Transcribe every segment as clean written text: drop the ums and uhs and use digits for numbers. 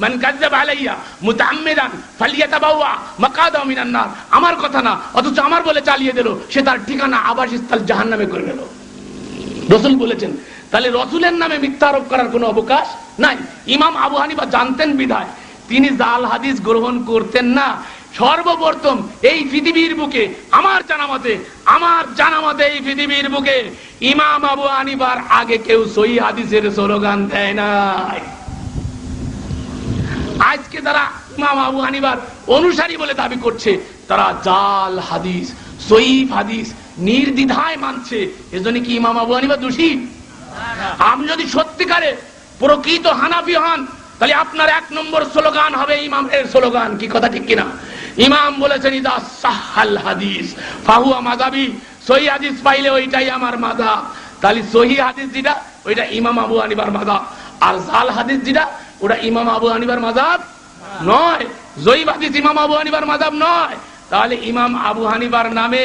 মান কাযাবা আলাইয়া মুতাআম্মিদান ফালিয়াতাবাওয়া মাকাদাহু মিনান নার। আমার কথা না, অথচ আমার বলে চালিয়ে দিল, সে তার ঠিকানা আবাসস্থল জাহান্নামে করে নিল। রাসূল বলেছেন। তাহলে রাসূলের নামে মিথ্যা আরোপ করার কোনো অবকাশ নাই। ইমাম আবু হানিফা জানতেন বিধায় তিনি জাল হাদিস গ্রহণ করতেন না। সর্বপ্রথম এই পৃথিবীর বুকে আমার জানামতে এই পৃথিবীর বুকে ইমাম আবু হানিফার আগে কেউ সহিহ হাদিসের স্লোগান দেয় নাই। আজকে যারা ইমাম আবু হানিফার অনুসারী বলে দাবি করছে, তারা জাল হাদিস, সহিহ হাদিস নির্দ্বিধায় মানছে। এজন্য কি ইমাম আবু হানিফা দোষী? আপনি যদি সত্যিকারে প্রকৃত হানাফি হন, তাহলে আপনার 1 নম্বর স্লোগান হবে ইমামের স্লোগান। কি কথা ঠিক কিনা? ইমাম বলেছেন ইদা সাহাল হাদিস ফাহুয়া মাযহাবি, সহিহ হাদিস পাইলে ওইটাই আমার মাযহাব। তাহলে সহিহ হাদিস যেটা ওইটা ইমাম আবু হানিফার মাযহাব, আর জাল হাদিস যেটা ওটা ইমাম আবু হানিফার মাযহাব নয়। জয়ীফ হাদিস ইমাম আবু হানিফার মাযহাব নয়। তাহলে ইমাম আবু হানিফার নামে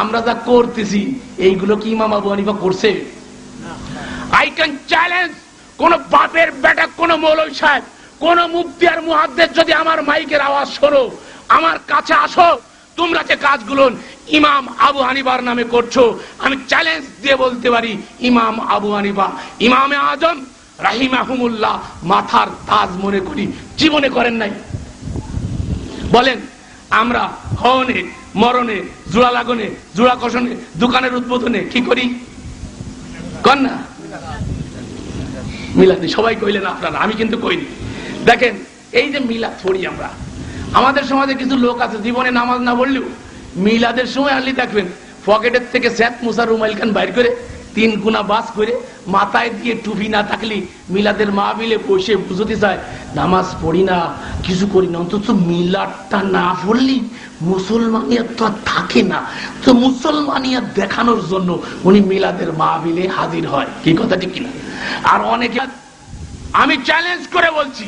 আমরা যা করতেছি এইগুলো কি ইমাম আবু হানিফা করছে? আই ক্যান চ্যালেঞ্জ কোন বাপের বেটা, কোন মৌলভী সাহেব, কোন মুফতি আর মুহাদ্দিস যদি আমার মাইকের আওয়াজ শোনো, আমার কাছে আসো, তোমরা যে কাজগুলো ইমাম আবু হানিফার নামে করছো, আমি চ্যালেঞ্জ দিয়ে বলতে পারি ইমাম আবু হানিফা ইমামে আজম রাহিমাহুমুল্লাহ মাথার তাজ মনে করি, জীবনে করেন নাই। বলেন আমরা হওনে মরণে, জোড়া লাগনে, জোড়া কষণে, দোকানের উদ্বোধনে কি করি? কর না মিলাদ? সবাই কইলেন আপনারা, আমি কিন্তু কইনি। দেখেন এই যে মিলাদ পড়ি আমরা, আমাদের সমাজে কিছু লোক আছে জীবনে নামাজ না পড়লেও মিলাদের সময় আনলি দেখবেন পকেটের থেকে স্যাত মুসার রুমাইল খান বাইর করে 3 গুণা বাস করে মাথায় দিয়ে টুপি না থাকলে মিলাদের মাহফিলে বসে বুঝতে চায় নামাজ পড়ি না, কিছু করি না, অন্তত মিলাদটা না পড়লি মুসলমানিয়া তো থাকে না। তো মুসলমানিয়া দেখানোর জন্য উনি মিলাদের মাহফিলে হাজির হয়। কি কথা ঠিক কিনা? আর অনেকে, আমি চ্যালেঞ্জ করে বলছি,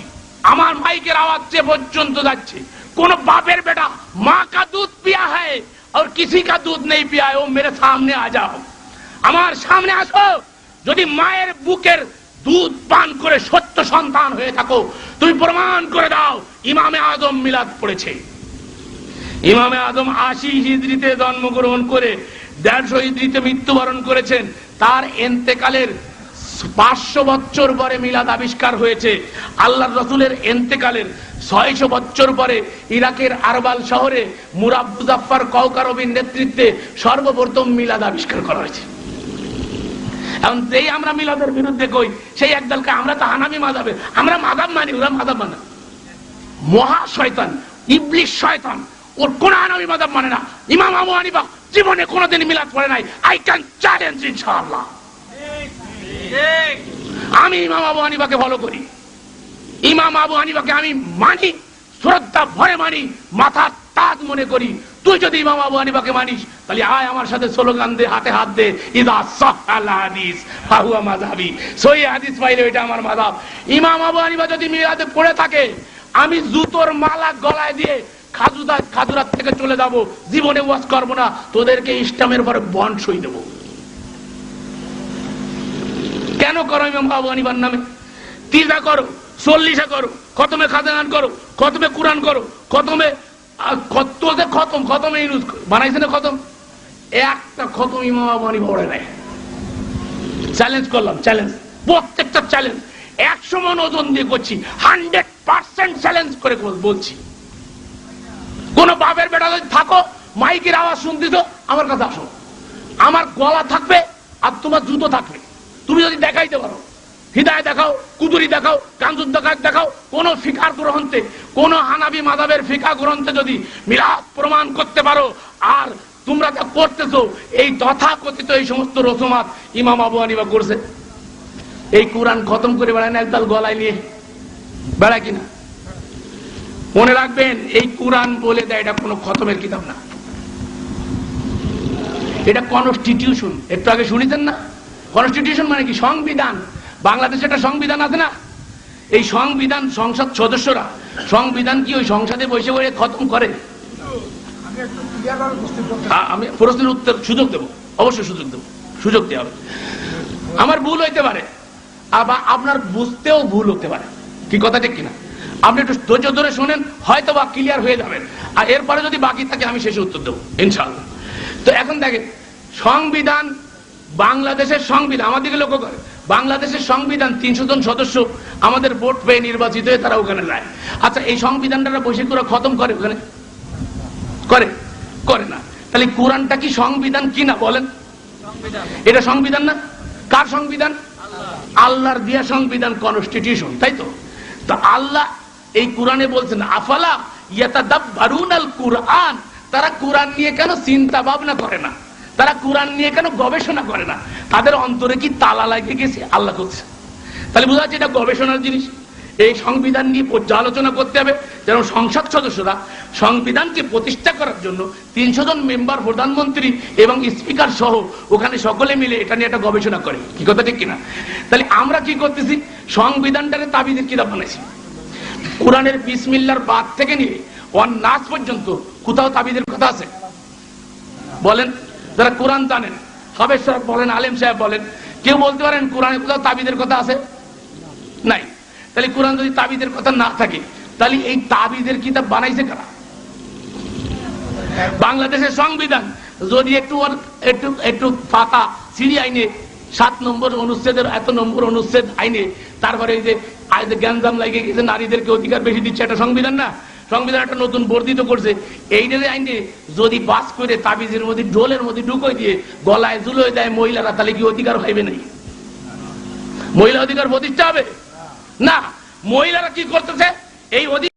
আমার মাইকের আওয়াজ যে পর্যন্ত যাচ্ছে, কোন বাপের बेटा माँ का दूध पिया है और किसी का दूध नहीं पिया है, वो मेरे सामने आ जाओ, আমার সামনে আসো। যদি মায়ের বুকের দুধ পান করে সত্য সন্তান হয়ে থাকো, তুমি প্রমাণ করে দাও ইমামে আজম মিলাদ পড়েছে। ইমামে আজম 80 হিজরিতে জন্মগ্রহণ করে 150 হিজরিতে মৃত্যুবরণ করেছেন। তার ইন্তেকালের 500 বছর পরে মিলাদ আবিষ্কার হয়েছে। আল্লাহর রাসূলের ইন্তেকালের 600 বছর পরে ইরাকের আরবাল শহরে মুরাব মুজাফফর কওকারবির নেতৃত্বে সর্বপ্রথম মিলাদ আবিষ্কার করা হয়েছে। এখন যেই আমরা মিলাদের বিরুদ্ধে কই, সেই একদলকে আমরা তো হানাফি মাযহাবে, আমরা মাযহাব মানি, ওরা মাযহাব মানে মহা শয়তান, ইবলিশ শয়তান, ওর কোন হানাফি মাযহাব মানে না। ইমাম আবু হানিফা জীবনে কোনোদিন মিলাদ পড়ে নাই। আই ক্যান চ্যালেঞ্জ ইনশাআল্লাহ। আমি ইমাম আবু হানিফাকে ফলো করি, ইমাম আবু হানিফাকে আমি মানি, শ্রদ্ধা ভরে মানি, মাথার তাজ মনে করি। তুই যদি ইমাম আবু হানিফাকে মানিস, তাহলে আয় আমার সাথে স্লোগান দে, হাতে হাত দে, ইদা সাহাল হাদিস ফাহুয়া মাযহাবি, সহিহ হাদিস পাইলে ওইটা আমার মাযহাব। ইমাম আবু হানিফা যদি মিলাদে পড়ে থাকে, আমি জুতোর মালা গলায় দিয়ে খাজুরাত থেকে চলে যাব, জীবনে ওয়াজ করব না, তোদেরকে ইসলামের উপরে বন্ড সই দেব। কেন করো ইমাম আবু হানিফার নামে? তিজা করো, 40 করো, খতমে খাজানান করো, খতমে কুরআন করো, খতমে খতমে ইউজ বানাইছে না খতম, একটা খতম ইমাম আবু হানিফা পড়ে নাই। চ্যালেঞ্জ করলাম, চ্যালেঞ্জ, প্রত্যেকটা চ্যালেঞ্জ 100 মণ ওজন দিয়ে করছি, 100% চ্যালেঞ্জ করে বলছি। কোন বাপের বেটা যদি থাকো, মাইকের আওয়াজ শুনতেছো, আমার কাছে আসো, আমার গলা থাকবে আর তোমার জুতো থাকবে। তুমি যদি দেখাইতে পারো, হিদায়াত দেখাও, কুতুরি দেখাও, কানজুদ দেখাও, কোন ফিকার গ্রন্থে, কোন হানাফি মাযহাবের ফিকাহ গ্রন্থে যদি মিলাদ প্রমাণ করতে পারো, আর তোমরা যা করতেছো এই তথাকথিত এই সমস্ত রসমাত ইমাম আবু হানিফা করছে। এই কোরআন খতম করে বেড়ায় না একদল গলায় নিয়ে বেড়ায় কিনা? মনে রাখবেন, এই কোরআন বলে দেয় এটা কোনো খতমের কিতাব না, এটা কনস্টিটিউশন। একটু আগে শুনেছেন না? কনস্টিটিউশন মানে কি? সংবিধান। বাংলাদেশে একটা সংবিধান আছে না? এই সংবিধান সংসদ সদস্যরা সংবিধান কি ওই সংসদে বসে বসে খতম করে? আমি প্রশ্নের উত্তর সুযোগ দেব, অবশ্যই সুযোগ দেব, সুযোগ দেওয়া হবে। আমার ভুল হইতে পারে, আবার আপনার বুঝতেও ভুল হতে পারে, কি কথা ঠিক কিনা? আপনি একটু ধৈর্য ধরে শোনেন, হয়তো বা ক্লিয়ার হয়ে যাবেন, আর এরপরে যদি বাকি থাকে আমি শেষে উত্তর দেবো ইনশাআল্লাহ। তো এখন দেখেন, সংবিধান, বাংলাদেশের সংবিধান, আমাদেরকে লক্ষ্য করে, বাংলাদেশের সংবিধান 300 জন সদস্য আমাদের ভোট পেয়ে নির্বাচিত হয়ে তারা ওখানে যায়। আচ্ছা, এই সংবিধানটা বসে করে খতম করে ওখানে? করে? করে না। তাহলে কোরআনটা কি সংবিধান কিনা বলেন? এটা সংবিধান না? কার সংবিধান? আল্লাহর দিয়া সংবিধান, কনস্টিটিউশন, তাই তো? তো আল্লাহ এই কোরআনে বলছেন আফালা ইয়াতাদাব্বারুনাল কুরআন, তারা কোরআন নিয়ে কেন চিন্তা ভাবনা করে না? তারা কোরআন নিয়ে কেন গবেষণা করে না? তাদের অন্তরে কি তালা লাগে গেছে? আল্লাহ করছে। তাহলে বোঝা যাচ্ছে এটা গবেষণার জিনিস। এই সংবিধান নিয়ে পর্যালোচনা করতে হবে, যেন সংসদ সদস্যরা সংবিধানকে প্রতিষ্ঠা করার জন্য 300 জন মেম্বার, প্রধানমন্ত্রী এবং স্পিকার সহ ওখানে সকলে মিলে এটা নিয়ে একটা গবেষণা করে। কি কথা ঠিক কিনা? তাহলে আমরা কি করতেছি? সংবিধানটারে তাবিদের কিতাব বানাইছি। কোরআনের বিসমিল্লাহর বাদ থেকে নিয়ে ওয়ান নাস পর্যন্ত কোথাও তাবিদের কথা আছে? বলেন, যারা কোরআন জানেন, হাফেজ সাহেব বলেন, আলেম সাহেব বলেন, কেউ বলতে পারেন কোরআনে কোথাও তাবিদের কথা আছে? নাই। তাহলে কোরআন যদি তাবিদের কথা না থাকে, তাহলে এই তাবিদের কিতাব বানাইছে কারা? বাংলাদেশের সংবিধান যদি একটু একটু একটু ফাঁকা সিঁড়ি আইনে 7 নম্বর অনুচ্ছেদের এত নম্বর অনুচ্ছেদ আইনে, তারপরে এই যে গ্যাঞ্জাম লাগে গেছে, নারীদেরকে অধিকার বেশি দিচ্ছে, একটা সংবিধান না? সংবিধান একটা নতুন বর্ধিত করছে, এই আইনে যদি বাস করে তাবিজের মধ্যে, ডোলের মধ্যে ঢুকোই দিয়ে গলায় ঝুলোয় দেয় মহিলারা, তাহলে কি অধিকার হইবে নাই? মহিলা অধিকার প্রতিষ্ঠা হবে না? মহিলারা কি করতেছে? এই অধিকার